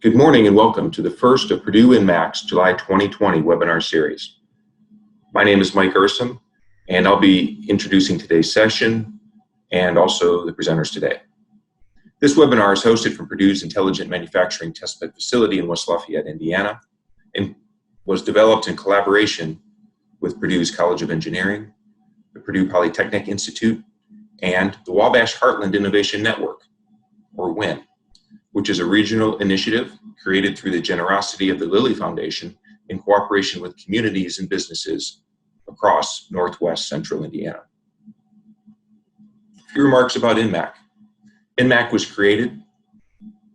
Good morning and welcome to the first of Purdue InMAC's July 2020 webinar series. My name is Mike Ursum, and I'll be introducing today's session and also the presenters today. This webinar is hosted from Purdue's Intelligent Manufacturing Testbed Facility in West Lafayette, Indiana, and was developed in collaboration with Purdue's College of Engineering, the Purdue Polytechnic Institute, and the Wabash Heartland Innovation Network, or WIN, which is a regional initiative created through the generosity of the Lilly Foundation in cooperation with communities and businesses across Northwest Central Indiana. A few remarks about InMAC. InMAC was created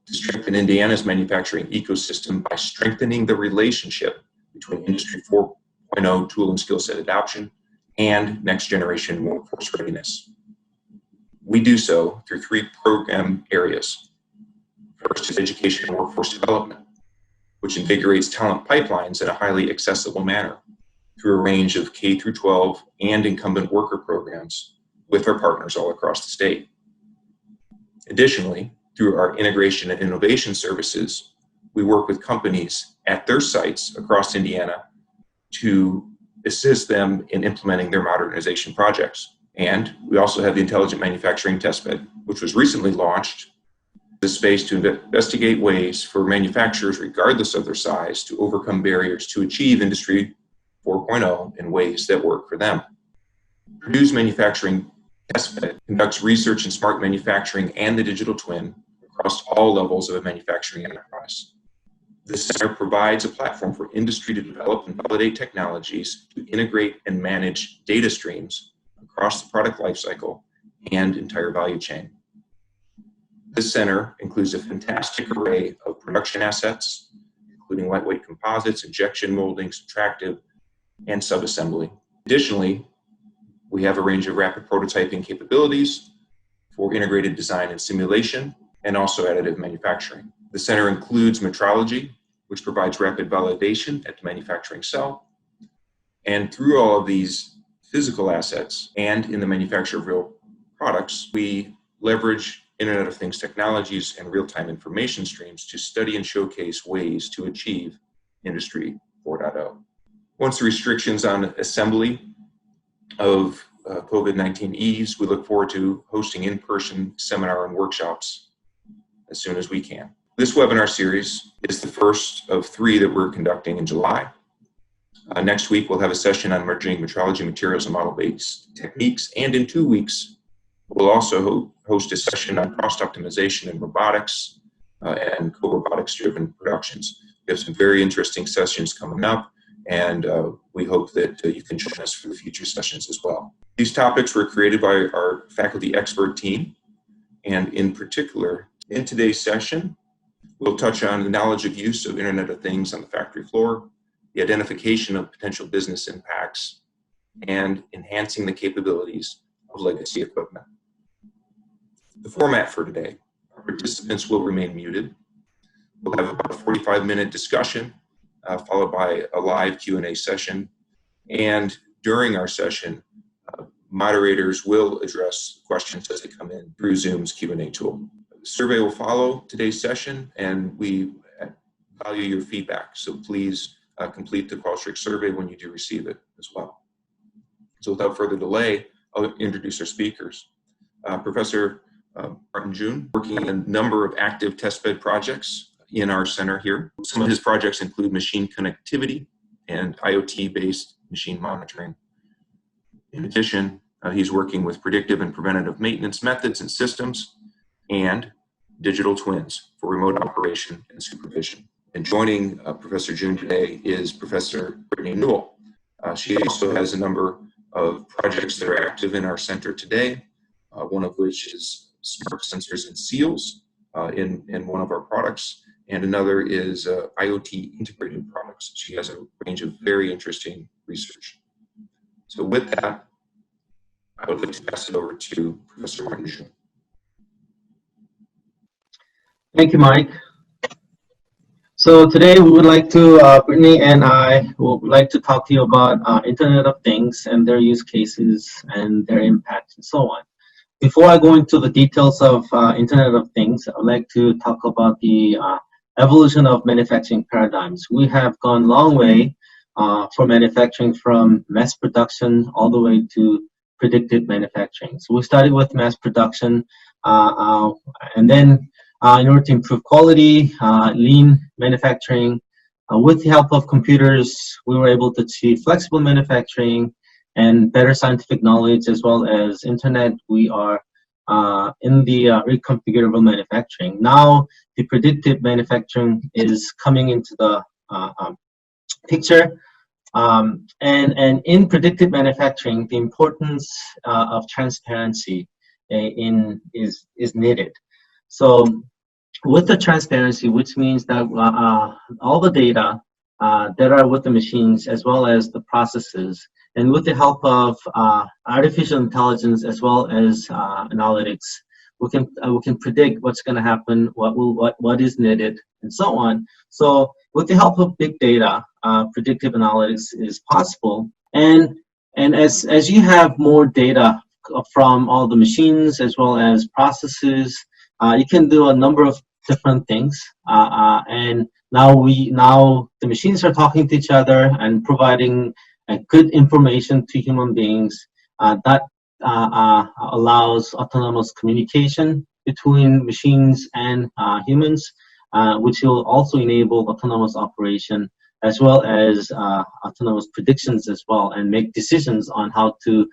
to strengthen Indiana's manufacturing ecosystem by strengthening the relationship between Industry 4.0 tool and skill set adoption and next generation workforce readiness. We do so through three program areas. First is education and workforce development, which invigorates talent pipelines in a highly accessible manner through a range of K through 12 and incumbent worker programs with our partners all across the state. Additionally, through our integration and innovation services, we work with companies at their sites across Indiana to assist them in implementing their modernization projects. And we also have the Intelligent Manufacturing Testbed, which was recently launched, the space to investigate ways for manufacturers, regardless of their size, to overcome barriers to achieve Industry 4.0 in ways that work for them. Purdue's Manufacturing Testbed conducts research in smart manufacturing and the digital twin across all levels of a manufacturing enterprise. The center provides a platform for industry to develop and validate technologies to integrate and manage data streams across the product lifecycle and entire value chain. This center includes a fantastic array of production assets, including lightweight composites, injection molding, subtractive, and subassembly. Additionally, we have a range of rapid prototyping capabilities for integrated design and simulation, and also additive manufacturing. The center includes metrology, which provides rapid validation at the manufacturing cell. And through all of these physical assets and in the manufacture of real products, we leverage Internet of Things technologies and real-time information streams to study and showcase ways to achieve Industry 4.0. Once the restrictions on assembly of COVID-19 ease, we look forward to hosting in-person seminar and workshops as soon as we can. This webinar series is the first of three that we're conducting in July. Next week, we'll have a session on merging metrology materials and model-based techniques, and in 2 weeks, we'll also host a session on cost optimization in robotics and co-robotics driven productions. We have some very interesting sessions coming up, and we hope that you can join us for the future sessions as well. These topics were created by our faculty expert team, and in particular, in today's session, we'll touch on the knowledge of use of Internet of Things on the factory floor, the identification of potential business impacts, and enhancing the capabilities of legacy equipment. The format for today: our participants will remain muted. We'll have about a 45-minute discussion, followed by a live Q&A session. And during our session, moderators will address questions as they come in through Zoom's Q&A tool. The survey will follow today's session, and we value your feedback. So please complete the Qualtrics survey when you do receive it as well. So without further delay, I'll introduce our speakers. Professor Martin June, working in a number of active testbed projects in our center here. Some of his projects include machine connectivity and IoT-based machine monitoring. In addition, he's working with predictive and preventative maintenance methods and systems and digital twins for remote operation and supervision. And joining Professor June today is Professor Brittany Newell. She also has a number of projects that are active in our center today, one of which is smart sensors and seals in one of our products, and another is IoT integrated products. She has a range of very interesting research. So with that, I would like to pass it over to Professor Martin June. Thank you, Mike. So today we would like to, Brittany and I would like to talk to you about Internet of Things and their use cases and their impacts and so on. Before I go into the details of Internet of Things, I'd like to talk about the evolution of manufacturing paradigms. We have gone a long way for manufacturing, from mass production all the way to predictive manufacturing. So we started with mass production, and then in order to improve quality, lean manufacturing, with the help of computers, we were able to achieve flexible manufacturing and better scientific knowledge, as well as internet. We are in the reconfigurable manufacturing. Now, the predictive manufacturing is coming into the picture. And in predictive manufacturing, the importance of transparency is needed. So with the transparency, which means that all the data that are with the machines, as well as the processes, and with the help of artificial intelligence as well as analytics, we can predict what's going to happen, what is needed, and so on. So with the help of big data, predictive analytics is possible. And as you have more data from all the machines as well as processes, you can do a number of different things. And now the machines are talking to each other and providing good information to human beings that allows autonomous communication between machines and humans, which will also enable autonomous operation, as well as autonomous predictions as well, and make decisions on how to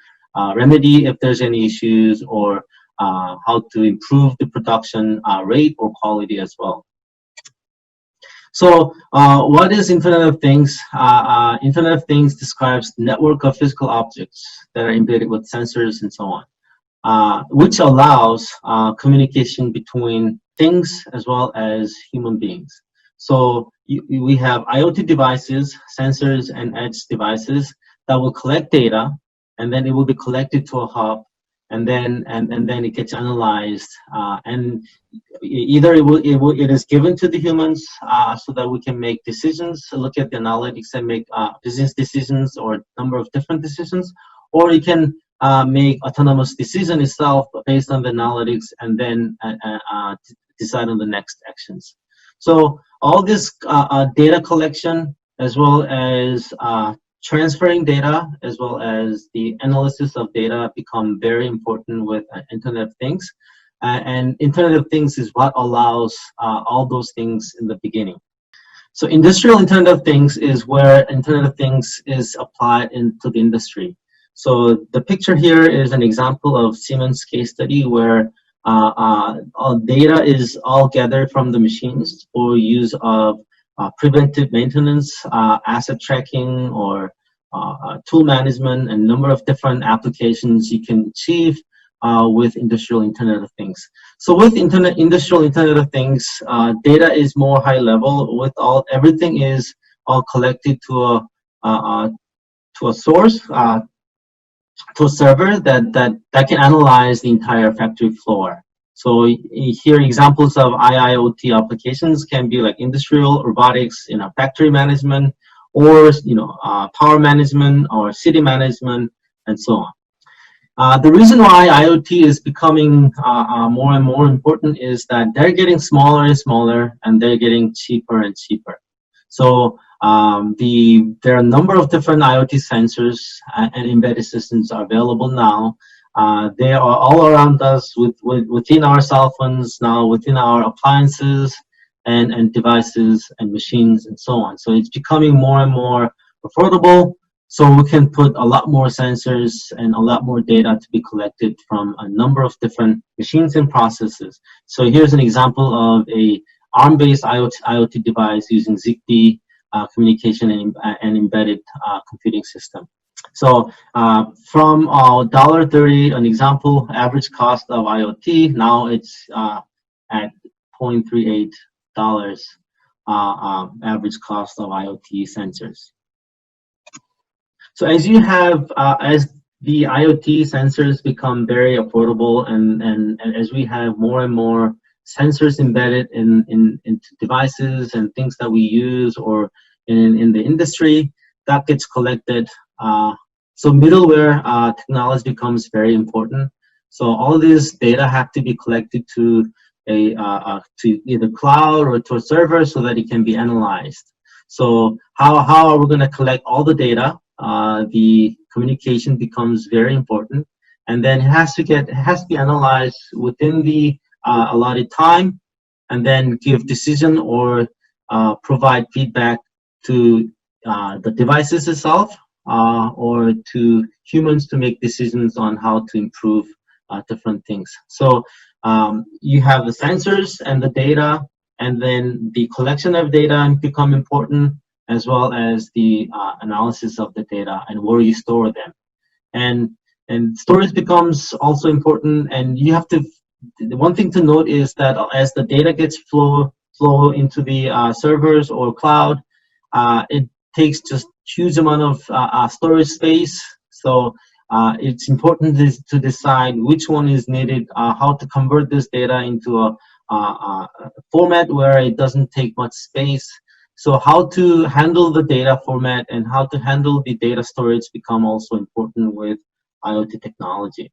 remedy if there's any issues, or how to improve the production rate or quality as well. So what is Internet of Things? Internet of Things describes the network of physical objects that are embedded with sensors and so on, which allows communication between things as well as human beings. So we have IoT devices, sensors, and edge devices that will collect data, and then it will be collected to a hub, and then it gets analyzed, and either it is given to the humans so that we can make decisions, look at the analytics and make business decisions or a number of different decisions, or you can make autonomous decision itself based on the analytics, and then decide on the next actions. So all this data collection, as well as transferring data, as well as the analysis of data, become very important with Internet of Things. And Internet of Things is what allows all those things in the beginning. So industrial Internet of Things is where Internet of Things is applied into the industry. So the picture here is an example of Siemens case study, where all data is all gathered from the machines for use of preventive maintenance, asset tracking, or tool management, and a number of different applications you can achieve with industrial Internet of Things. So with industrial Internet of Things, data is more high level. With everything is all collected to a source, to a server that can analyze the entire factory floor. So here examples of IoT applications can be like industrial robotics, factory management, or power management, or city management, and so on. The reason why IoT is becoming more and more important is that they're getting smaller and smaller, and they're getting cheaper and cheaper. So there are a number of different IoT sensors and embedded systems are available now. They are all around us, within our cell phones now, within our appliances and devices and machines and so on. So it's becoming more and more affordable, so we can put a lot more sensors and a lot more data to be collected from a number of different machines and processes. So here's an example of a ARM-based IoT device using Zigbee communication and embedded computing system. So from $1.30, an example average cost of IoT, now it's at $0.38 average cost of IoT sensors. So as you have, as the IoT sensors become very affordable, and as we have more and more sensors embedded into devices and things that we use or in the industry, that gets collected. So middleware technology becomes very important. So all this data have to be collected to to either cloud or to a server so that it can be analyzed. So how are we going to collect all the data? The communication becomes very important, and then it has to be analyzed within the allotted time, and then give decision or provide feedback to the devices itself or to humans to make decisions on how to improve different things. So you have the sensors and the data, and then the collection of data become important, as well as the analysis of the data and where you store them. And storage becomes also important, and you have to, the one thing to note is that as the data gets flow into the servers or cloud, it takes just huge amount of storage space. So it's important to decide which one is needed, how to convert this data into a format where it doesn't take much space. So how to handle the data format and how to handle the data storage become also important with IoT technology.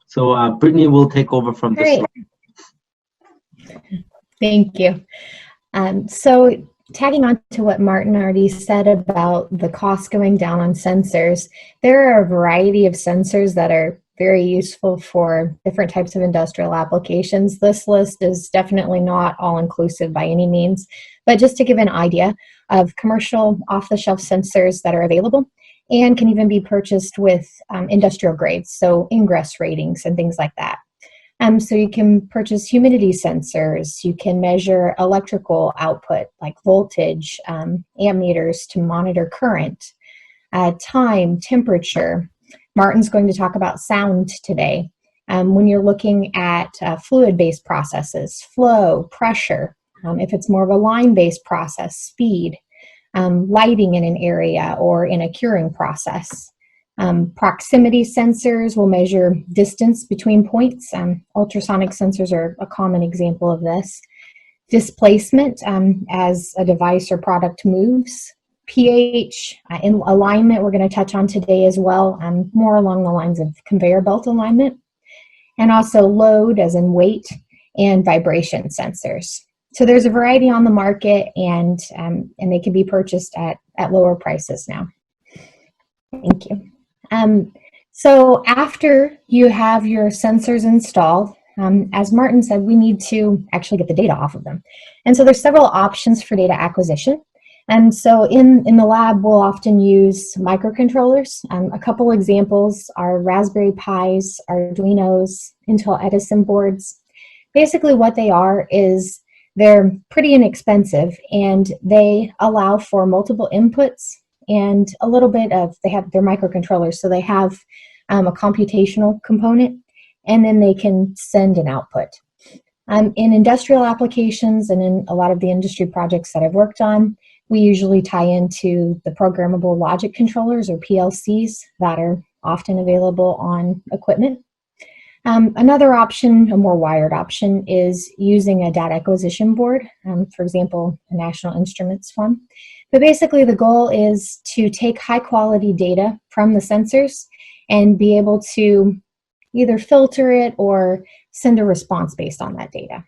So Brittany will take over from this slide. Thank you. So tagging on to what Martin already said about the cost going down on sensors, there are a variety of sensors that are very useful for different types of industrial applications. This list is definitely not all-inclusive by any means, but just to give an idea of commercial off-the-shelf sensors that are available and can even be purchased with industrial grades, so ingress ratings and things like that. So you can purchase humidity sensors, you can measure electrical output like voltage, ammeters to monitor current, time, temperature. Martin's going to talk about sound today. When you're looking at fluid-based processes, flow, pressure, if it's more of a line-based process, speed, lighting in an area or in a curing process. Proximity sensors will measure distance between points. Ultrasonic sensors are a common example of this. Displacement as a device or product moves. pH, in alignment, we're going to touch on today as well, more along the lines of conveyor belt alignment. And also load as in weight and vibration sensors. So there's a variety on the market, and they can be purchased at lower prices now. Thank you. So after you have your sensors installed, as Martin said, we need to actually get the data off of them. And so there's several options for data acquisition. And so in the lab, we'll often use microcontrollers. A couple examples are Raspberry Pis, Arduinos, Intel Edison boards. Basically what they are is they're pretty inexpensive, and they allow for multiple inputs and a little bit of, they're microcontrollers, so they have a computational component, and then they can send an output. In industrial applications and in a lot of the industry projects that I've worked on, we usually tie into the programmable logic controllers, or PLCs, that are often available on equipment. Another option, a more wired option, is using a data acquisition board, for example, a National Instruments one. But basically the goal is to take high quality data from the sensors and be able to either filter it or send a response based on that data.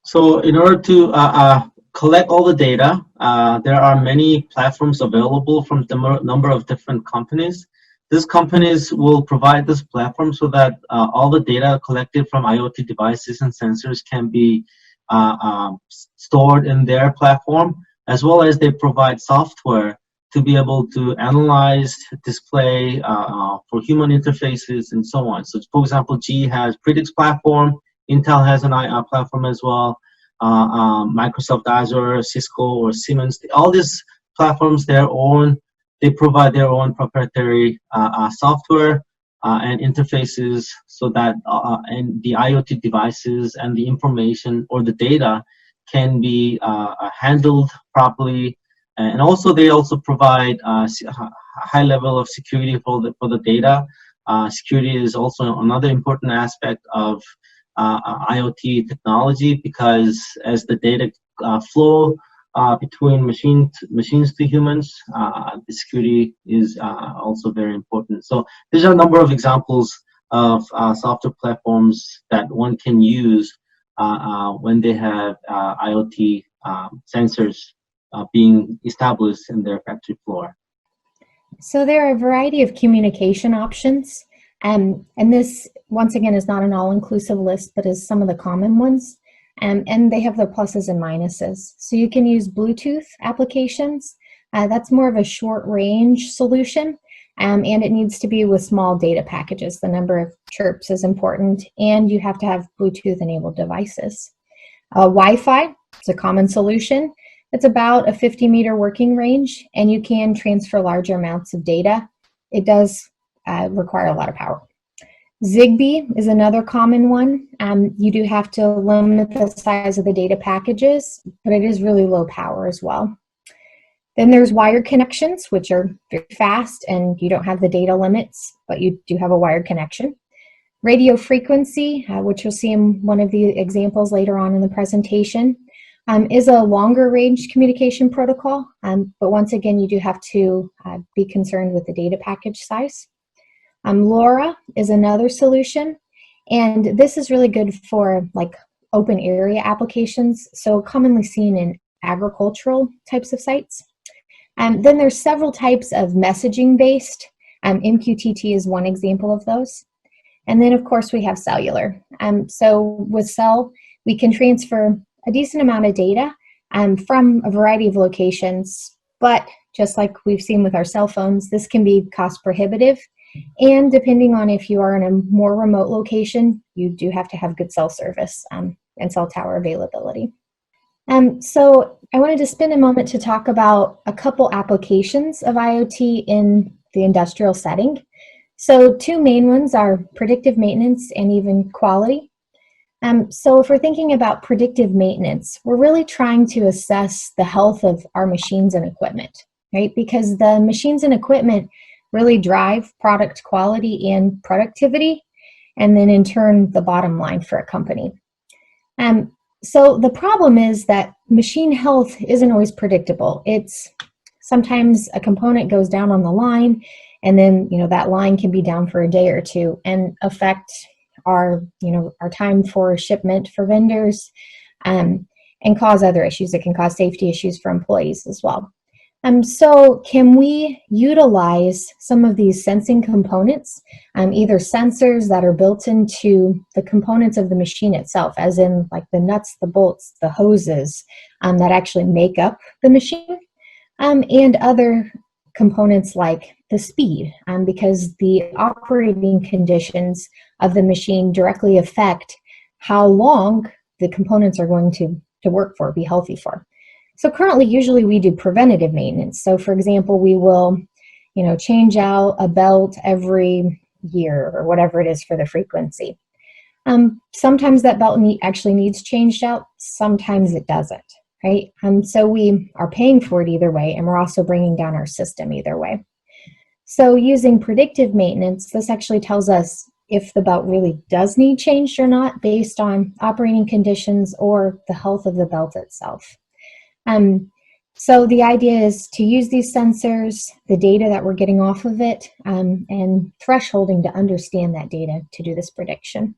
So in order to collect all the data, there are many platforms available from a number of different companies. These companies will provide this platform so that all the data collected from IoT devices and sensors can be stored in their platform, as well as they provide software to be able to analyze, display for human interfaces, and so on. So for example, GE has Predix platform, Intel has an platform as well, Microsoft Azure, Cisco, or Siemens, all these platforms, they provide their own proprietary software and interfaces so that and the IoT devices and the information or the data can be handled properly. And also they also provide high level of security for the data. Security is also another important aspect of IoT technology, because as the data flow between machines to humans, the security is also very important. So there's a number of examples of software platforms that one can use when they have IoT sensors being established in their factory floor. So there are a variety of communication options, and this, once again, is not an all-inclusive list, but is some of the common ones, and they have their pluses and minuses. So you can use Bluetooth applications. That's more of a short-range solution, and it needs to be with small data packages. The number of chirps is important, and you have to have Bluetooth-enabled devices. Wi-Fi is a common solution. It's about a 50-meter working range, and you can transfer larger amounts of data. It does require a lot of power. Zigbee is another common one. You do have to limit the size of the data packages, but it is really low power as well. Then there's wired connections, which are very fast, and you don't have the data limits, but you do have a wired connection. Radio frequency, which you'll see in one of the examples later on in the presentation, is a longer range communication protocol, but once again, you do have to be concerned with the data package size. LoRa is another solution, and this is really good for like open area applications, so commonly seen in agricultural types of sites. Then there's several types of messaging based. MQTT is one example of those. And then of course we have cellular. So with cell, we can transfer a decent amount of data from a variety of locations, but just like we've seen with our cell phones, this can be cost prohibitive. And depending on if you are in a more remote location, you do have to have good cell service and cell tower availability. So I wanted to spend a moment to talk about a couple applications of IoT in the industrial setting. So two main ones are predictive maintenance and even quality. So if we're thinking about predictive maintenance, we're really trying to assess the health of our machines and equipment, right? Because the machines and equipment really drive product quality and productivity, and then in turn, the bottom line for a company. So the problem is that machine health isn't always predictable. It's sometimes a component goes down on the line, and then that line can be down for a day or two and affect our time for shipment for vendors, and cause other issues. It can cause safety issues for employees as well. So can we utilize some of these sensing components, either sensors that are built into the components of the machine itself, as in like the nuts, the bolts, the hoses that actually make up the machine, and other components like the speed, because the operating conditions of the machine directly affect how long the components are going to work for, be healthy for. So currently, usually we do preventative maintenance. So for example, we will, change out a belt every year or whatever it is for the frequency. Sometimes that belt actually needs changed out. Sometimes it doesn't, right? So we are paying for it either way, and we're also bringing down our system either way. So using predictive maintenance, this actually tells us if the belt really does need changed or not based on operating conditions or the health of the belt itself. So the idea is to use these sensors, the data that we're getting off of it, and thresholding to understand that data to do this prediction.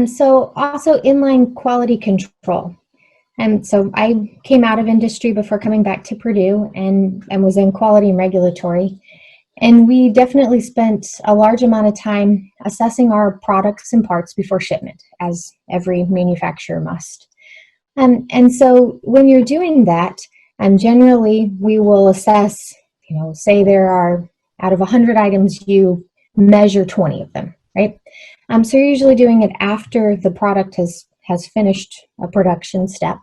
So also inline quality control. So I came out of industry before coming back to Purdue and was in quality and regulatory. And we definitely spent a large amount of time assessing our products and parts before shipment, as every manufacturer must. And so when you're doing that, generally we will assess, say there are, out of 100 items, you measure 20 of them, right? So you're usually doing it after the product has finished a production step.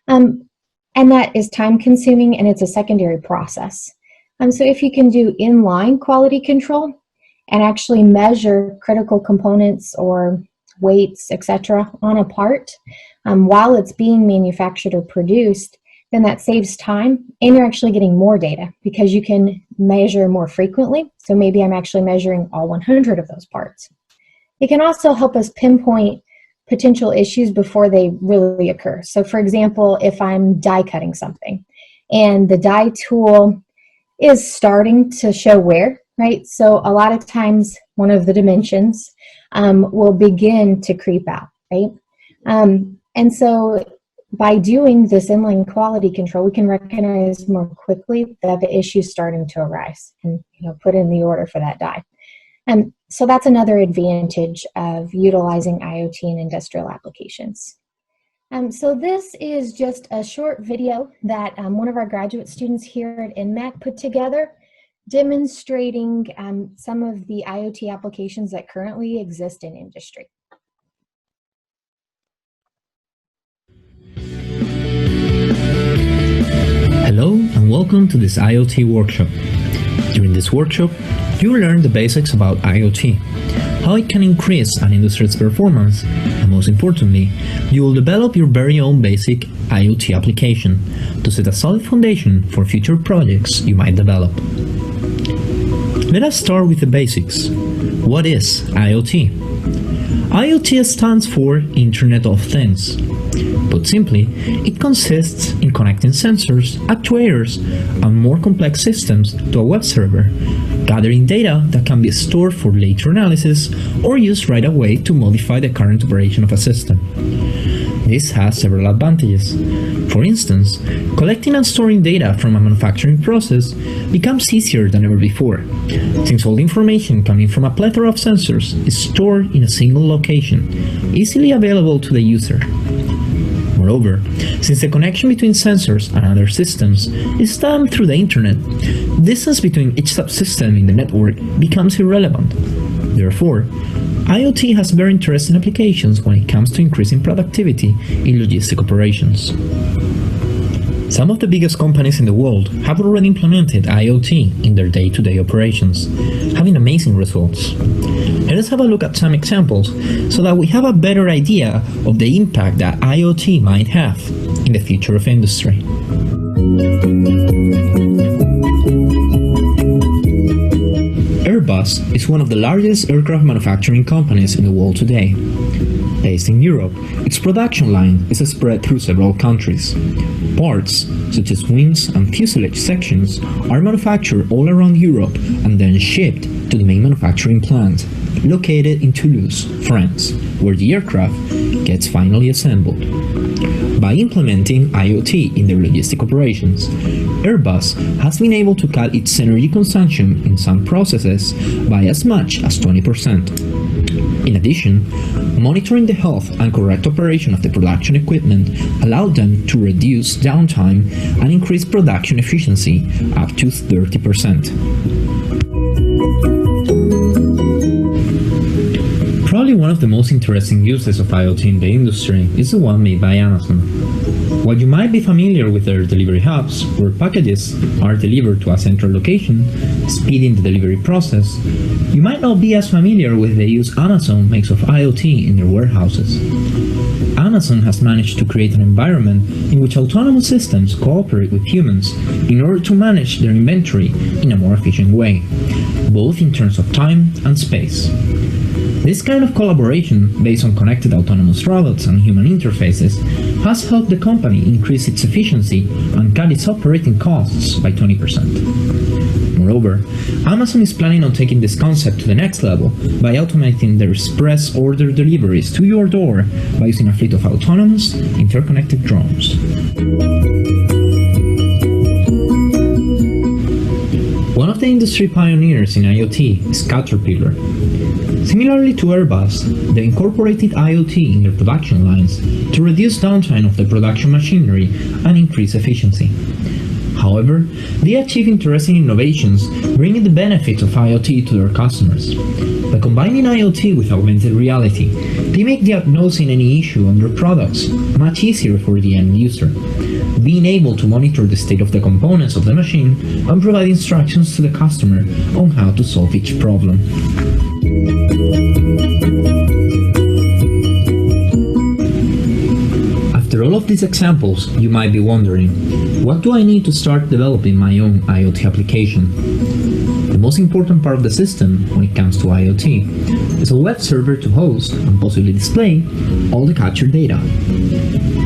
And that is time consuming, and it's a secondary process. So if you can do inline quality control and actually measure critical components or weights, etc., on a part while it's being manufactured or produced, then that saves time, and you're actually getting more data because you can measure more frequently. So maybe I'm actually measuring all 100 of those parts. It can also help us pinpoint potential issues before they really occur. So for example, if I'm die cutting something and the die tool is starting to show wear, right? So a lot of times one of the dimensions, will begin to creep out, right? And so by doing this inline quality control, we can recognize more quickly that the issue is starting to arise and put in the order for that die. And so that's another advantage of utilizing IoT in industrial applications. So this is just a short video that one of our graduate students here at NMAC put together, demonstrating some of the IoT applications that currently exist in industry. Hello and welcome to this IoT workshop. During this workshop, you will learn the basics about IoT, how it can increase an industry's performance, and most importantly, you will develop your very own basic IoT application to set a solid foundation for future projects you might develop. Let us start with the basics. What is IoT? IoT stands for Internet of Things. Put simply, it consists in connecting sensors, actuators, and more complex systems to a web server, gathering data that can be stored for later analysis or used right away to modify the current operation of a system. This has several advantages. For instance, collecting and storing data from a manufacturing process becomes easier than ever before, since all the information coming from a plethora of sensors is stored in a single location, easily available to the user. Moreover, since the connection between sensors and other systems is done through the internet, distance between each subsystem in the network becomes irrelevant. Therefore, IoT has very interesting applications when it comes to increasing productivity in logistic operations. Some of the biggest companies in the world have already implemented IoT in their day-to-day operations, having amazing results. Let us have a look at some examples so that we have a better idea of the impact that IoT might have in the future of industry. Airbus is one of the largest aircraft manufacturing companies in the world today. Based in Europe, its production line is spread through several countries. Parts, such as wings and fuselage sections, are manufactured all around Europe and then shipped to the main manufacturing plant, located in Toulouse, France, where the aircraft gets finally assembled. By implementing IoT in their logistic operations, Airbus has been able to cut its energy consumption in some processes by as much as 20%. In addition, monitoring the health and correct operation of the production equipment allowed them to reduce downtime and increase production efficiency up to 30%. Probably one of the most interesting uses of IoT in the industry is the one made by Amazon. While you might be familiar with their delivery hubs, where packages are delivered to a central location, speeding the delivery process, you might not be as familiar with the use Amazon makes of IoT in their warehouses. Amazon has managed to create an environment in which autonomous systems cooperate with humans in order to manage their inventory in a more efficient way, both in terms of time and space. This kind of collaboration, based on connected autonomous robots and human interfaces, has helped the company increase its efficiency and cut its operating costs by 20%. Moreover, Amazon is planning on taking this concept to the next level by automating their express order deliveries to your door by using a fleet of autonomous, interconnected drones. One of the industry pioneers in IoT is Caterpillar. Similarly to Airbus, they incorporated IoT in their production lines to reduce downtime of the production machinery and increase efficiency. However, they achieve interesting innovations, bringing the benefits of IoT to their customers. By combining IoT with augmented reality, they make diagnosing any issue on their products much easier for the end user, being able to monitor the state of the components of the machine and provide instructions to the customer on how to solve each problem. After all of these examples, you might be wondering, what do I need to start developing my own IoT application? The most important part of the system when it comes to IoT is a web server to host and possibly display all the captured data.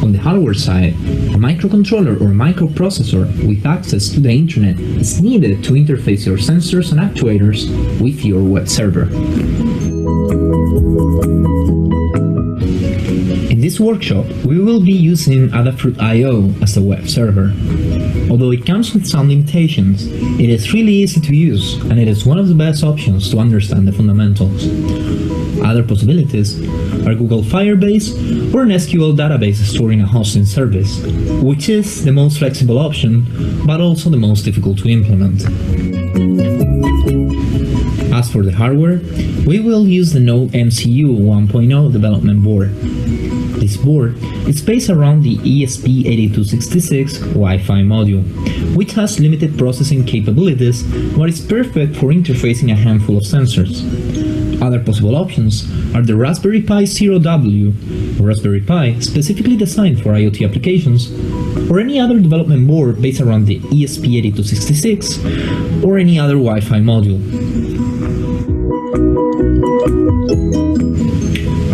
On the hardware side, a microcontroller or microprocessor with access to the internet is needed to interface your sensors and actuators with your web server. In this workshop, we will be using Adafruit IO as a web server. Although it comes with some limitations, it is really easy to use and it is one of the best options to understand the fundamentals. Other possibilities are Google Firebase or an SQL database storing a hosting service, which is the most flexible option, but also the most difficult to implement. As for the hardware, we will use the Node MCU 1.0 development board. This board is based around the ESP8266 Wi-Fi module, which has limited processing capabilities but is perfect for interfacing a handful of sensors. Other possible options are the Raspberry Pi Zero-W, or Raspberry Pi specifically designed for IoT applications, or any other development board based around the ESP8266 or any other Wi-Fi module.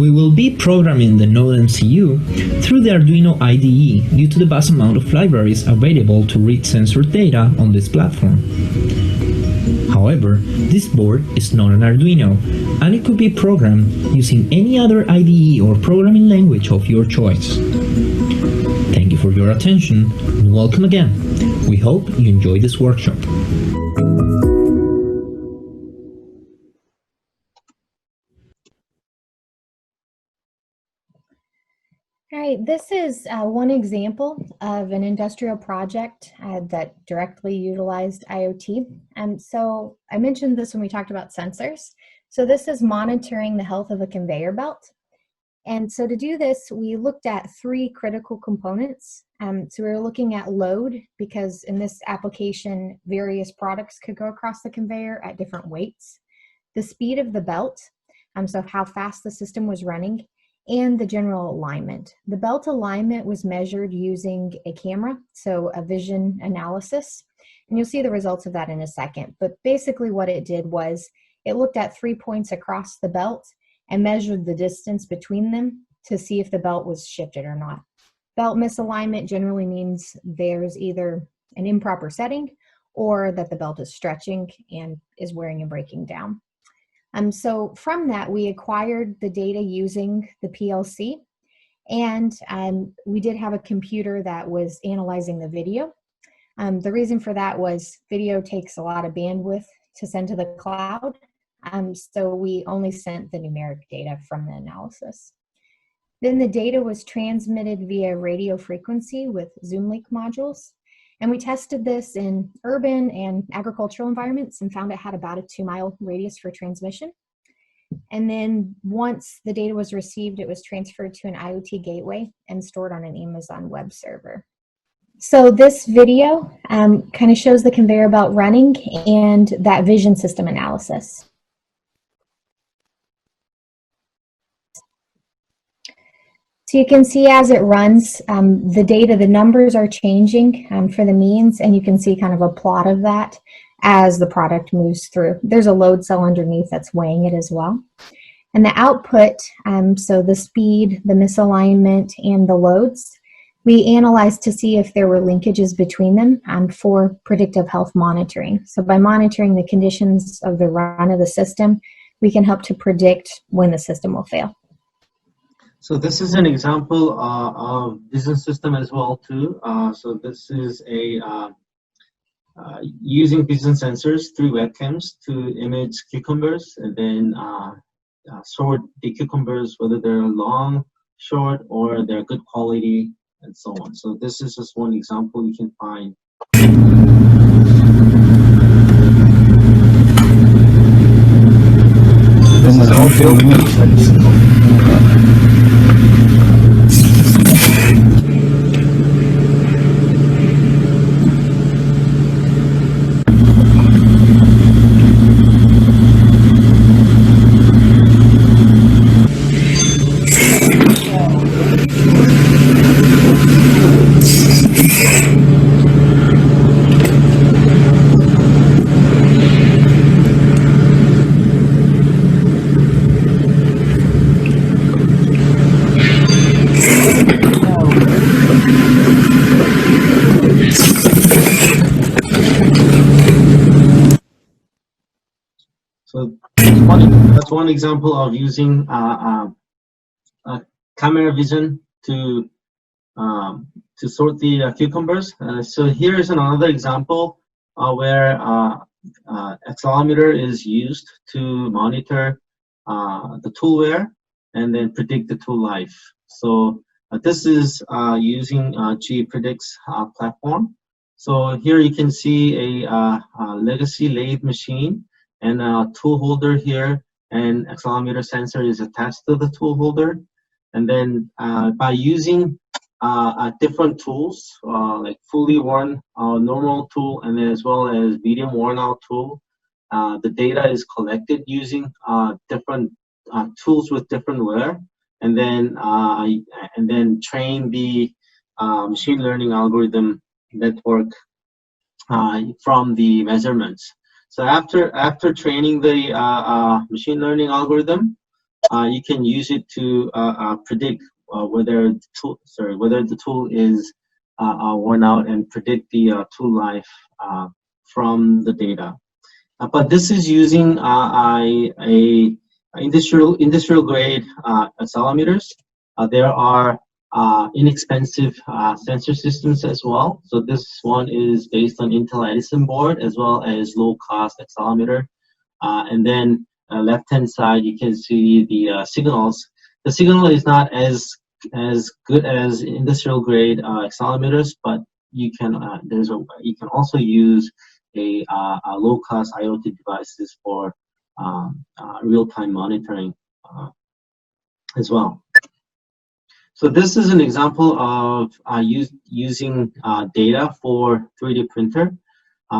We will be programming the Node MCU through the Arduino IDE due to the vast amount of libraries available to read sensor data on this platform. However, this board is not an Arduino, and it could be programmed using any other IDE or programming language of your choice. Thank you for your attention, and welcome again. We hope you enjoy this workshop. All right, this is one example of an industrial project that directly utilized IoT. And so I mentioned this when we talked about sensors. So this is monitoring the health of a conveyor belt. And so to do this, we looked at three critical components. So we were looking at load, because in this application, various products could go across the conveyor at different weights. The speed of the belt, so how fast the system was running, and the general alignment. The belt alignment was measured using a camera, so a vision analysis, and you'll see the results of that in a second. But basically what it did was it looked at 3 points across the belt and measured the distance between them to see if the belt was shifted or not. Belt misalignment generally means there's either an improper setting or that the belt is stretching and is wearing and breaking down. So from that, we acquired the data using the PLC, and we did have a computer that was analyzing the video. The reason for that was video takes a lot of bandwidth to send to the cloud, so we only sent the numeric data from the analysis. Then the data was transmitted via radio frequency with Zoom link modules. And we tested this in urban and agricultural environments and found it had about a 2-mile radius for transmission. And then once the data was received, it was transferred to an IoT gateway and stored on an Amazon web server. So this video kind of shows the conveyor belt running and that vision system analysis. So you can see as it runs, the data, the numbers are changing for the means, and you can see kind of a plot of that as the product moves through. There's a load cell underneath that's weighing it as well. And the output, so the speed, the misalignment, and the loads, we analyzed to see if there were linkages between them for predictive health monitoring. So by monitoring the conditions of the run of the system, we can help to predict when the system will fail. So this is an example of vision system as well too. So this is a using vision sensors through webcams to image cucumbers and then sort the cucumbers, whether they're long, short, or they're good quality, and so on. So this is just one example you can find. This is all built. That's one example of using camera vision to sort the cucumbers. So here is another example where accelerometer is used to monitor the tool wear and then predict the tool life. So this is using GE Predict's platform. So here you can see a legacy lathe machine and a tool holder here, and accelerometer sensor is attached to the tool holder. And then by using different tools, like fully worn normal tool and as well as medium worn out tool, the data is collected using different tools with different wear, and then train the machine learning algorithm network from the measurements. So after training the machine learning algorithm, you can use it to predict whether the tool is worn out and predict the tool life from the data. But this is using a industrial grade accelerometers. There are inexpensive sensor systems as well. So this one is based on Intel Edison board as well as low cost accelerometer. And then left-hand side, you can see the signals. The signal is not as good as industrial grade accelerometers, but you can also use a low-cost IoT devices for real-time monitoring as well. So this is an example of using data for 3D printer.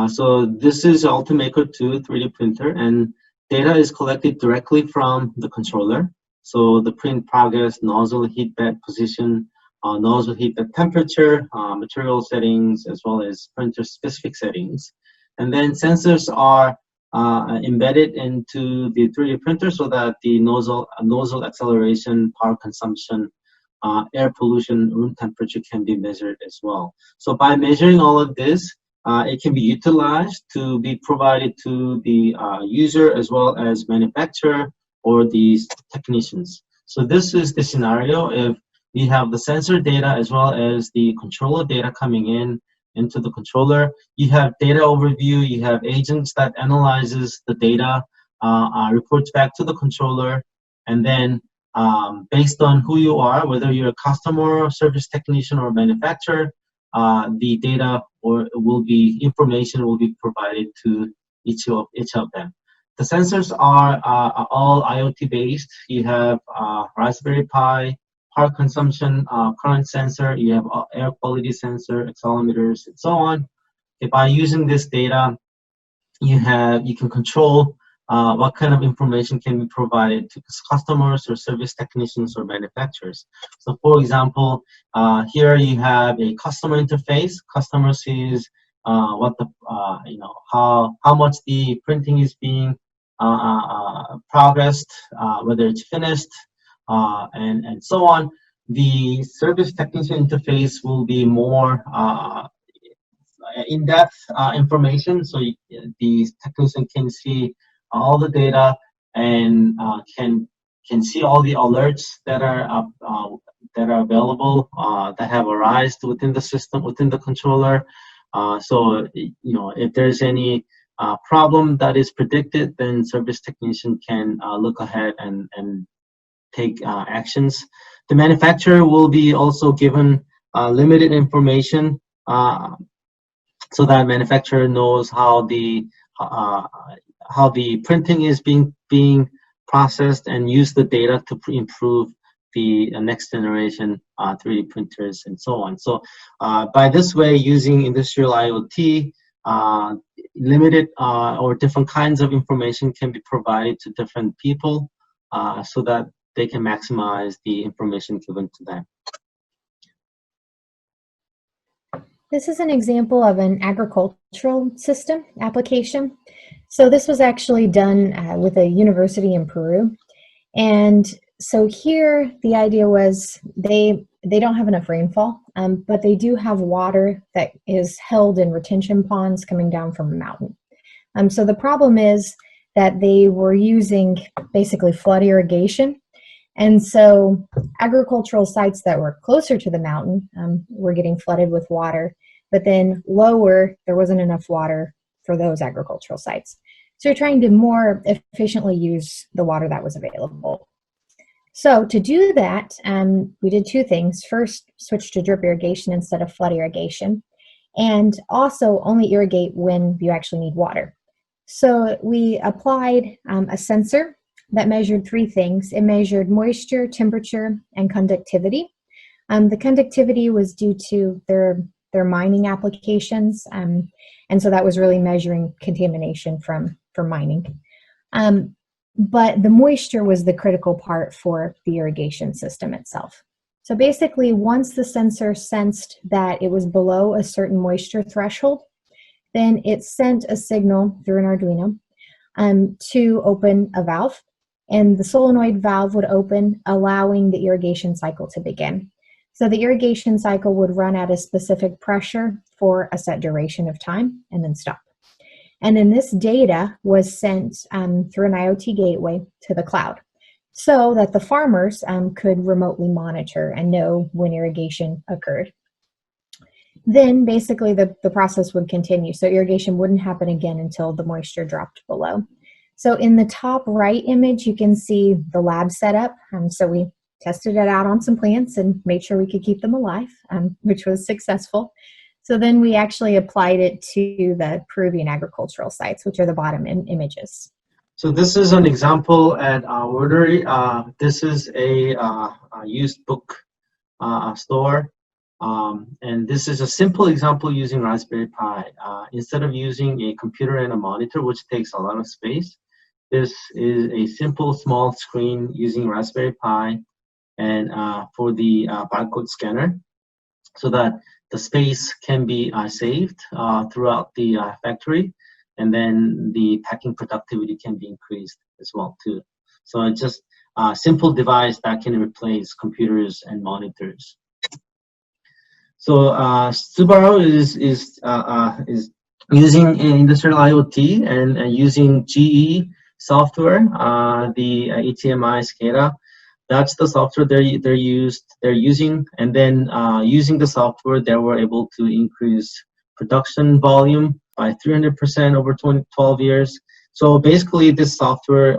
So this is Ultimaker 2 3D printer, and data is collected directly from the controller. So the print progress, nozzle heat bed position, nozzle heat bed temperature, material settings, as well as printer specific settings. And then sensors are embedded into the 3D printer so that the nozzle acceleration, power consumption, air pollution, room temperature can be measured as well. So by measuring all of this, it can be utilized to be provided to the user as well as manufacturer or these technicians. So this is the scenario if we have the sensor data as well as the controller data coming into the controller. You have data overview, you have agents that analyzes the data, reports back to the controller, and then based on who you are, whether you're a customer, service technician, or manufacturer, the data information will be provided to each of them. The sensors are all IoT based. You have Raspberry Pi, power consumption, current sensor, you have air quality sensor, accelerometers, and so on. By using this data, you can control what kind of information can be provided to customers or service technicians or manufacturers. So for example, here you have a customer interface. Customer sees what the how much the printing is being progressed, whether it's finished, and so on. The service technician interface will be more in-depth information, so the technician can see all the data and can see all the alerts that are available that have arisen within the system, within the controller. So if there's any problem that is predicted, then service technician can look ahead and take actions. The manufacturer will be also given limited information so that manufacturer knows how the printing is being processed and use the data to improve the next generation 3D printers and so on. So by this way, using industrial IoT, limited or different kinds of information can be provided to different people so that they can maximize the information given to them. This is an example of an agricultural system application. So this was actually done with a university in Peru. And so here the idea was they don't have enough rainfall, but they do have water that is held in retention ponds coming down from a mountain. So the problem is that they were using basically flood irrigation. And so agricultural sites that were closer to the mountain were getting flooded with water, but then lower, there wasn't enough water for those agricultural sites. So you're trying to more efficiently use the water that was available. So to do that, we did two things. First, switch to drip irrigation instead of flood irrigation, and also only irrigate when you actually need water. So we applied a sensor that measured three things. It measured moisture, temperature, and conductivity. The conductivity was due to their mining applications, and so that was really measuring contamination from mining. But the moisture was the critical part for the irrigation system itself. So basically, once the sensor sensed that it was below a certain moisture threshold, then it sent a signal through an Arduino to open a valve, and the solenoid valve would open, allowing the irrigation cycle to begin. So the irrigation cycle would run at a specific pressure for a set duration of time and then stop. And then this data was sent through an IoT gateway to the cloud so that the farmers could remotely monitor and know when irrigation occurred. Then basically the process would continue. So irrigation wouldn't happen again until the moisture dropped below. So in the top right image, you can see the lab setup. So we tested it out on some plants and made sure we could keep them alive, which was successful. So then we actually applied it to the Peruvian agricultural sites, which are the bottom images. So this is an example at Wordery. This is a used book store. And this is a simple example using Raspberry Pi. Instead of using a computer and a monitor, which takes a lot of space, this is a simple small screen using Raspberry Pi and for the barcode scanner, so that the space can be saved throughout the factory, and then the packing productivity can be increased as well too. So it's just a simple device that can replace computers and monitors. So Subaru is using industrial IoT and using GE software, the ATMI SCADA. That's the software they're using, and then using the software, they were able to increase production volume by 300% over 12 years. So basically, this software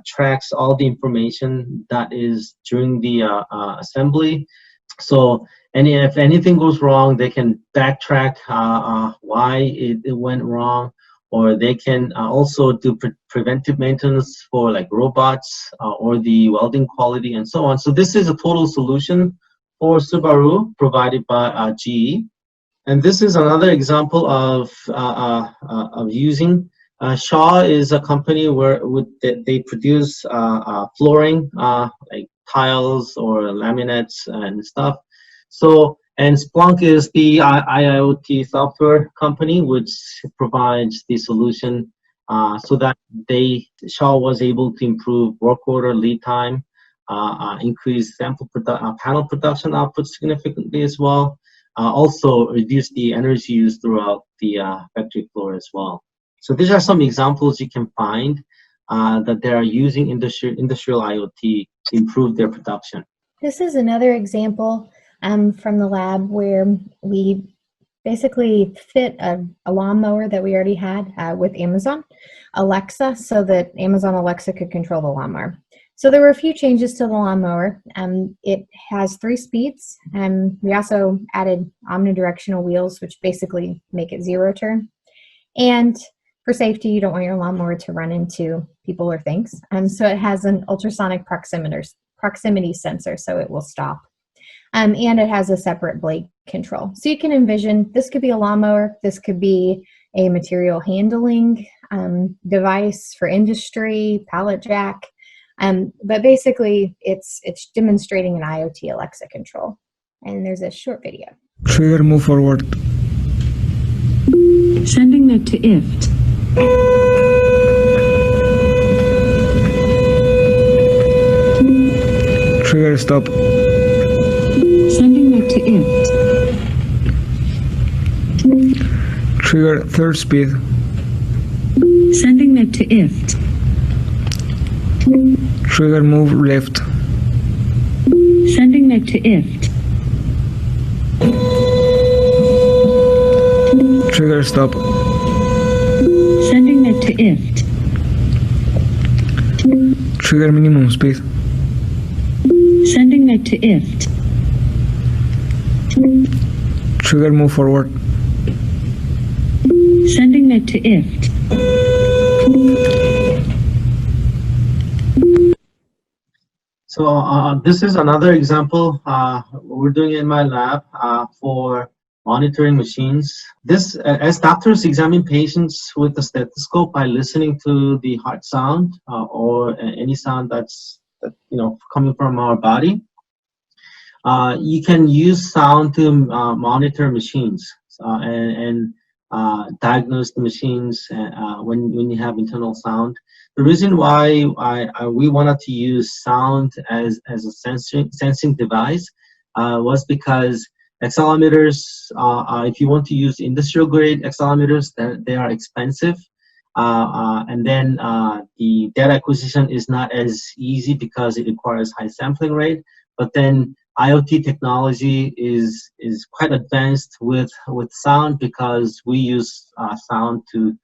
tracks all the information that is during the assembly. So if anything goes wrong, they can backtrack why it went wrong, or they can also do preventive maintenance for like robots or the welding quality and so on. So this is a total solution for Subaru provided by GE. And this is another example of using. Shaw is a company where they produce flooring, like tiles or laminates and stuff. So, and Splunk is the IoT software company, which provides the solution so that Shaw was able to improve work order lead time, increase panel production output significantly as well, also reduce the energy used throughout the factory floor as well. So these are some examples you can find that they are using industrial IoT to improve their production. This is another example from the lab where we basically fit a lawnmower that we already had with Amazon Alexa, so that Amazon Alexa could control the lawnmower. So there were a few changes to the lawnmower. It has 3 speeds, and we also added omnidirectional wheels, which basically make it 0 turn. And for safety, you don't want your lawnmower to run into people or things. So it has an ultrasonic proximity sensor, so it will stop. And it has a separate blade control. So you can envision this could be a lawnmower, this could be a material handling device for industry, pallet jack. But basically, it's demonstrating an IoT Alexa control. And there's a short video. Trigger move forward. Sending that to IFT. Trigger stop. Sending that to IFT. Trigger third speed. Sending it to IFT. Trigger move left. Sending it to IFT. Trigger stop. Sending it to IFT. Trigger minimum speed. Sending it to IFT. Trigger move forward. Sending it to IFT. So this is another example we're doing in my lab for monitoring machines. This, as doctors examine patients with a stethoscope by listening to the heart sound or any sound that's coming from our body, you can use sound to monitor machines and diagnose the machines when you have internal sound. The reason why we wanted to use sound as a sensing device was because accelerometers, if you want to use industrial grade accelerometers, they are expensive. And then the data acquisition is not as easy because it requires high sampling rate. But then IoT technology is quite advanced with sound because we use sound to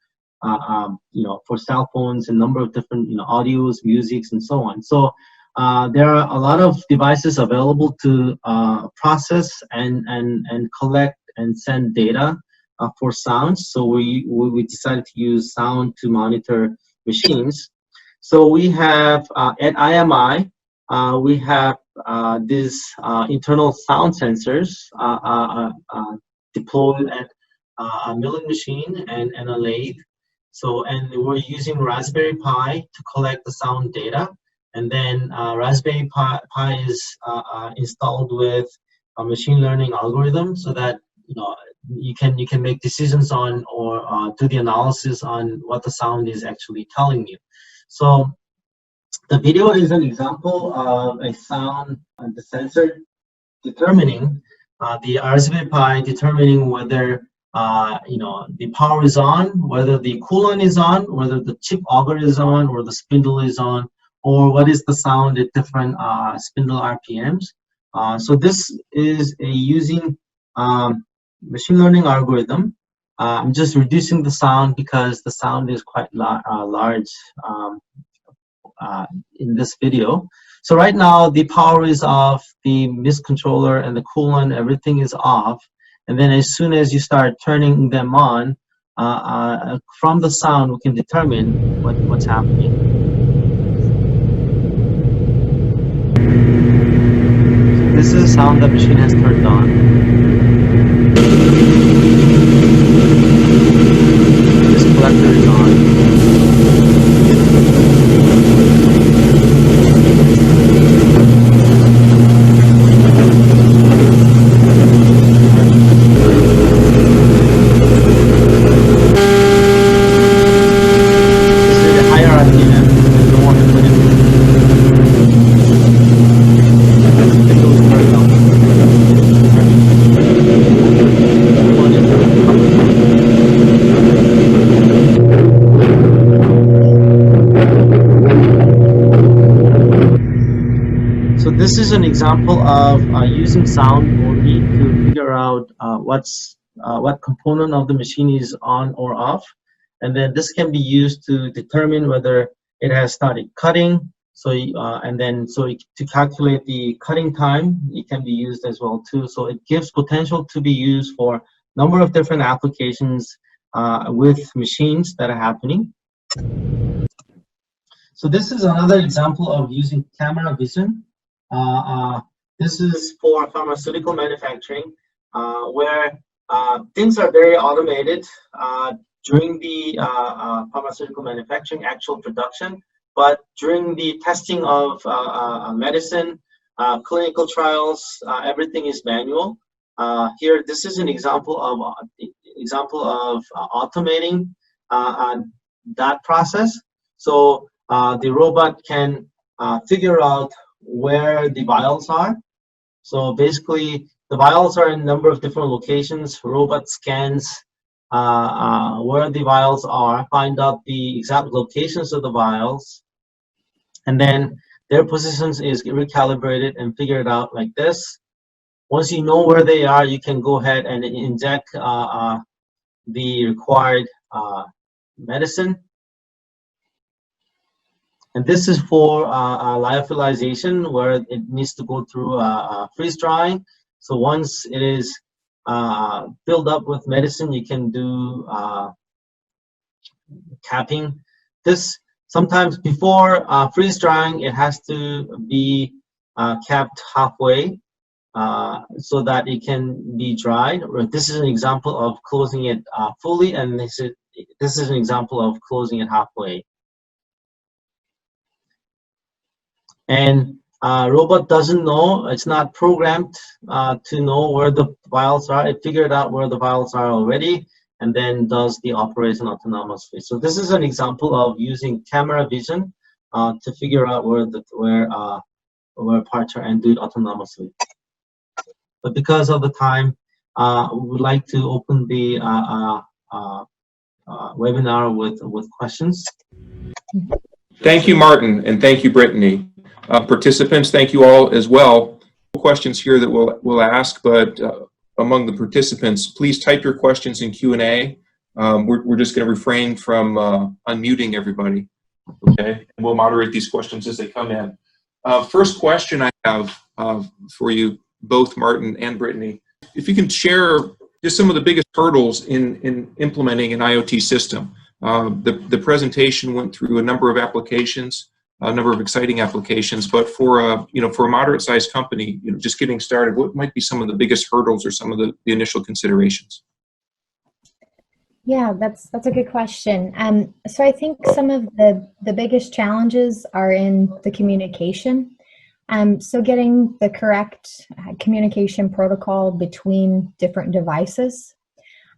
for cell phones, a number of different audios, musics, and so on. So there are a lot of devices available to process and collect and send data for sounds. So we decided to use sound to monitor machines. So we have at IMI we have these internal sound sensors deployed at a milling machine and a lathe. So, and we're using Raspberry Pi to collect the sound data. And then Raspberry Pi is installed with a machine learning algorithm so that you can make decisions on or do the analysis on what the sound is actually telling you. So the video is an example of a sound, the sensor determining the Raspberry Pi determining whether the power is on, whether the coolant is on, whether the chip auger is on, or the spindle is on, or what is the sound at different spindle RPMs. So this is using machine learning algorithm. I'm just reducing the sound because the sound is quite large in this video. So right now the power is off, the mist controller and the coolant, everything is off. And then as soon as you start turning them on, from the sound we can determine what's happening. So this is the sound the machine has turned on. This collector is on. This is an example of using sound only to figure out what component of the machine is on or off, and then this can be used to determine whether it has started cutting. So to calculate the cutting time, it can be used as well too. So it gives potential to be used for a number of different applications with machines that are happening. So this is another example of using camera vision. This is for pharmaceutical manufacturing, where things are very automated during the pharmaceutical manufacturing, actual production, but during the testing of medicine, clinical trials, everything is manual. Here, this is an example of automating that process. So the robot can figure out where the vials are. So basically, the vials are in a number of different locations. Robot scans where the vials are, find out the exact locations of the vials, and then their positions is recalibrated and figured out like this. Once you know where they are, you can go ahead and inject the required medicine. And this is for lyophilization, where it needs to go through freeze drying. So once it is filled up with medicine, you can do capping. This sometimes before freeze drying, it has to be capped halfway so that it can be dried. This is an example of closing it fully, and this is an example of closing it halfway. And robot doesn't know, it's not programmed to know where the vials are. It figured out where the vials are already and then does the operation autonomously. So this is an example of using camera vision to figure out where parts are and do it autonomously. But because of the time, we would like to open the webinar with questions. Thank you, Martin, and thank you, Brittany. Participants, thank you all as well. Questions here that we'll ask, but among the participants, please type your questions in Q&A. We're just going to refrain from unmuting everybody, okay? And we'll moderate these questions as they come in. First question I have for you, both Martin and Brittany. If you can share just some of the biggest hurdles in implementing an IoT system. The presentation went through a number of applications, a number of exciting applications, but for a moderate-sized company, just getting started, what might be some of the biggest hurdles or some of the initial considerations? Yeah, that's a good question. So I think some of the biggest challenges are in the communication. So getting the correct communication protocol between different devices.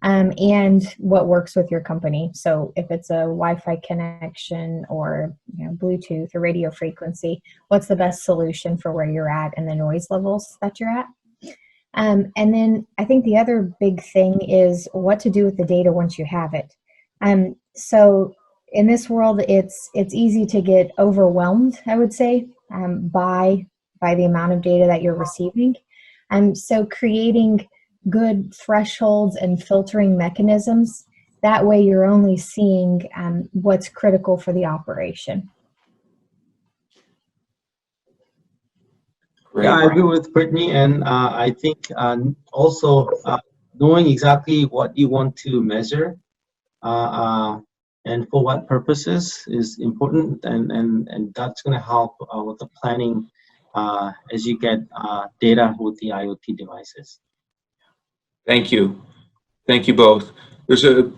And what works with your company. So if it's a Wi-Fi connection or Bluetooth or radio frequency, what's the best solution for where you're at and the noise levels that you're at? And then I think the other big thing is what to do with the data once you have it. So in this world, it's easy to get overwhelmed, I would say, by the amount of data that you're receiving. So creating good thresholds and filtering mechanisms. That way you're only seeing what's critical for the operation. Yeah, I agree with Brittany, and I think also knowing exactly what you want to measure and for what purposes is important, and that's going to help with the planning as you get data with the IoT devices. Thank you. Thank you both. There's a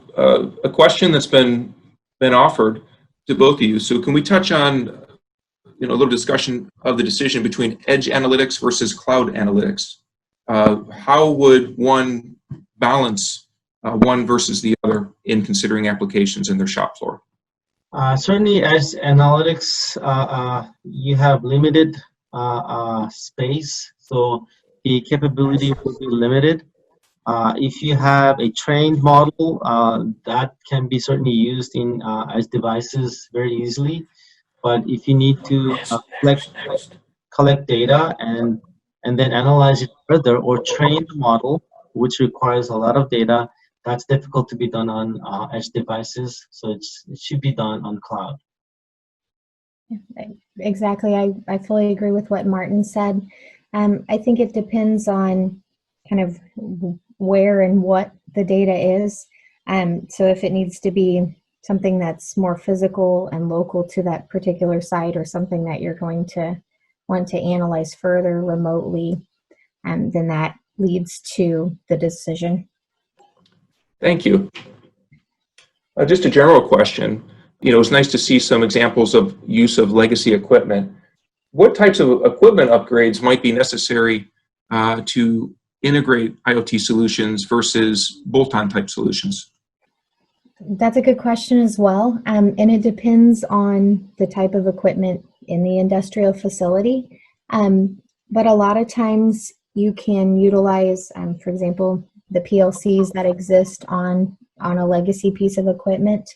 question that's been offered to both of you. So can we touch on a little discussion of the decision between edge analytics versus cloud analytics? How would one balance one versus the other in considering applications in their shop floor? Certainly, edge analytics, you have limited space, so the capability will be limited. If you have a trained model, that can be certainly used in edge devices very easily. But if you need to collect data and then analyze it further or train the model, which requires a lot of data, that's difficult to be done on edge devices. So it should be done on cloud. Exactly. I fully agree with what Martin said. I think it depends on kind of where and what the data is. So if it needs to be something that's more physical and local to that particular site, or something that you're going to want to analyze further remotely, then that leads to the decision. Thank you. Just a general question. It's nice to see some examples of use of legacy equipment. What types of equipment upgrades might be necessary to integrate IoT solutions versus bolt-on type solutions? That's a good question as well. And it depends on the type of equipment in the industrial facility. But a lot of times you can utilize, for example, the PLCs that exist on on a legacy piece of equipment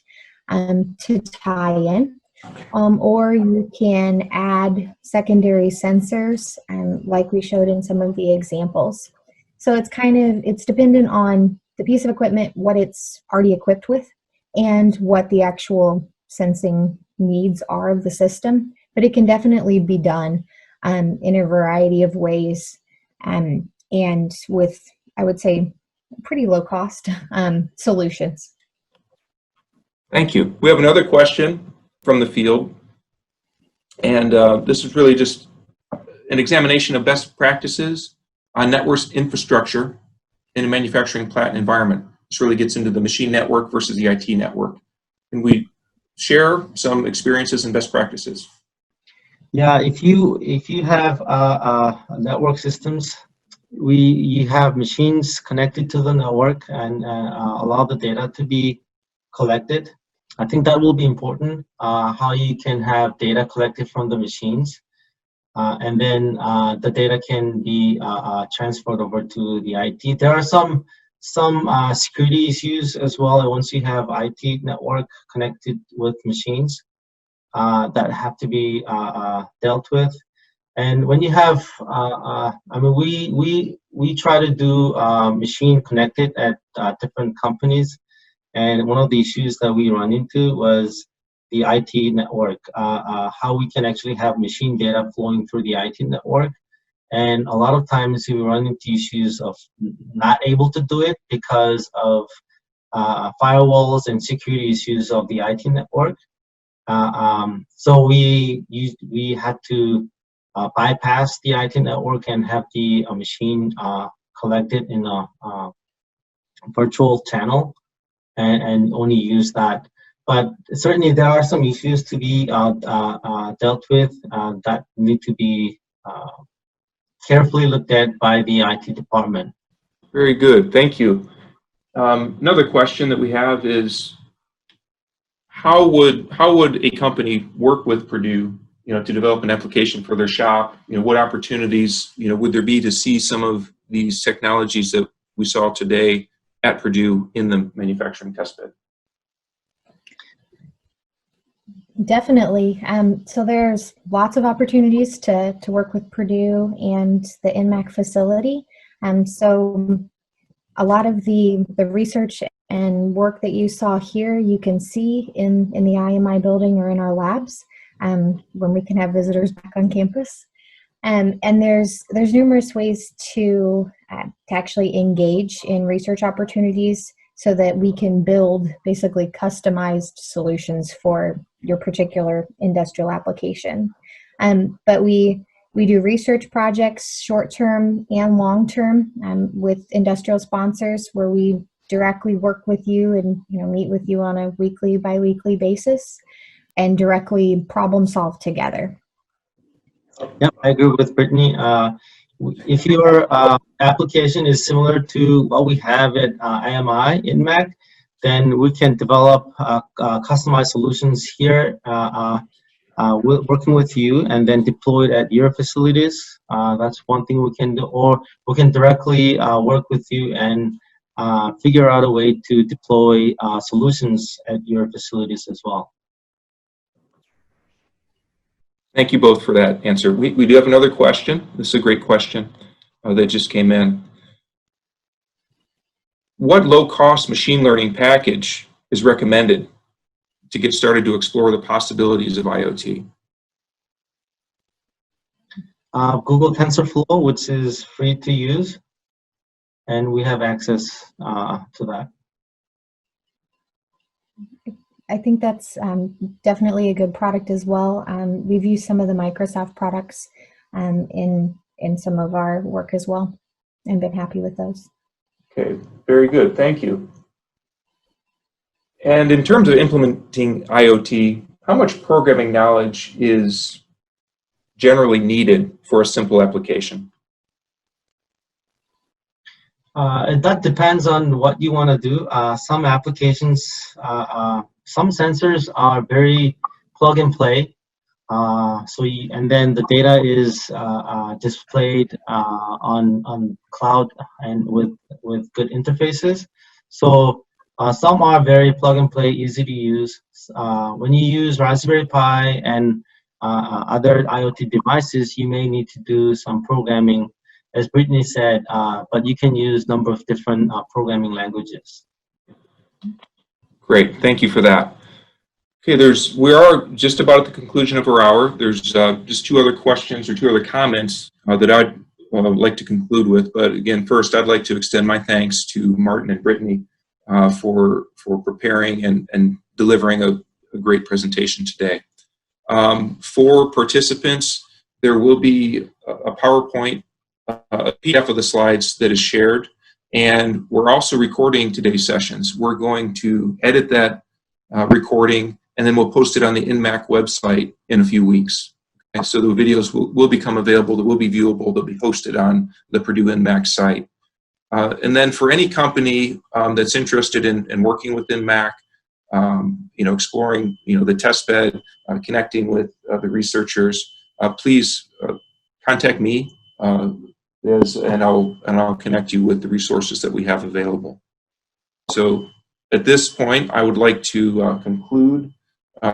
to tie in. Or you can add secondary sensors, like we showed in some of the examples. So it's dependent on the piece of equipment, what it's already equipped with, and what the actual sensing needs are of the system. But it can definitely be done in a variety of ways, and with, I would say, pretty low cost solutions. Thank you. We have another question from the field, and this is really just an examination of best practices on network infrastructure in a manufacturing plant environment. This really gets into the machine network versus the IT network. Can we share some experiences and best practices? Yeah, if you have network systems, you have machines connected to the network and allow the data to be collected. I think that will be important, how you can have data collected from the machines, and then the data can be transferred over to the IT. There are some security issues as well once you have IT network connected with machines that have to be dealt with. And when you have, I mean, we try to do machine connected at different companies. And one of the issues that we run into was the IT network, how we can actually have machine data flowing through the IT network. And a lot of times we run into issues of not able to do it because of firewalls and security issues of the IT network. So we had to bypass the IT network and have the machine collected in a virtual channel and only use that. But certainly there are some issues to be dealt with that need to be carefully looked at by the IT department. Very good, thank you. Another question that we have is, how would a company work with Purdue, to develop an application for their shop? What opportunities, would there be to see some of these technologies that we saw today at Purdue in the manufacturing test bed? Definitely. So there's lots of opportunities to work with Purdue and the NMAC facility. So a lot of the research and work that you saw here, you can see in the IMI building or in our labs when we can have visitors back on campus. And there's numerous ways to actually engage in research opportunities so that we can build basically customized solutions for your particular industrial application. But we do research projects, short-term and long-term, with industrial sponsors where we directly work with you and meet with you on a weekly, bi-weekly basis and directly problem solve together. Yep, I agree with Brittany. If your application is similar to what we have at IMI in MAC, then we can develop customized solutions here, working with you, and then deploy it at your facilities. That's one thing we can do, or we can directly work with you and figure out a way to deploy solutions at your facilities as well. Thank you both for that answer. We do have another question. This is a great question that just came in. What low-cost machine learning package is recommended to get started to explore the possibilities of IoT? Google TensorFlow, which is free to use, and we have access to that. I think that's definitely a good product as well. We've used some of the Microsoft products in some of our work as well and been happy with those. Okay, very good, thank you. And in terms of implementing IoT, how much programming knowledge is generally needed for a simple application? That depends on what you want to do. Some applications, some sensors are very plug and play. And then the data is displayed on cloud and with good interfaces. So Some are very plug and play, easy to use. When you use Raspberry Pi and other IoT devices, you may need to do some programming, as Brittany said, but you can use a number of different programming languages. Great, thank you for that. Okay, we are just about at the conclusion of our hour. There's just two other questions or two other comments that I'd like to conclude with. But again, first, I'd like to extend my thanks to Martin and Brittany for preparing and delivering a great presentation today. For participants, there will be a PowerPoint, a PDF of the slides that is shared, and we're also recording today's sessions. We're going to edit that recording, and then we'll post it on the INMAC website in a few weeks. And so the videos will become available, that will be viewable, they'll be hosted on the Purdue INMAC site. And then for any company that's interested in working with INMAC, exploring, the test bed, connecting with the researchers, please contact me, and I'll connect you with the resources that we have available. So at this point, I would like to conclude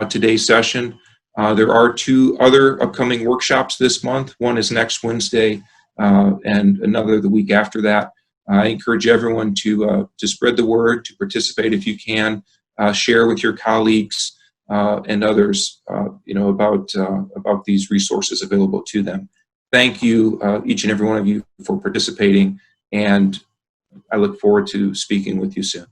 today's session. There are two other upcoming workshops this month. One is next Wednesday, and another the week after that. I encourage everyone to spread the word, to participate if you can, share with your colleagues and others, about these resources available to them. Thank you, each and every one of you, for participating, and I look forward to speaking with you soon.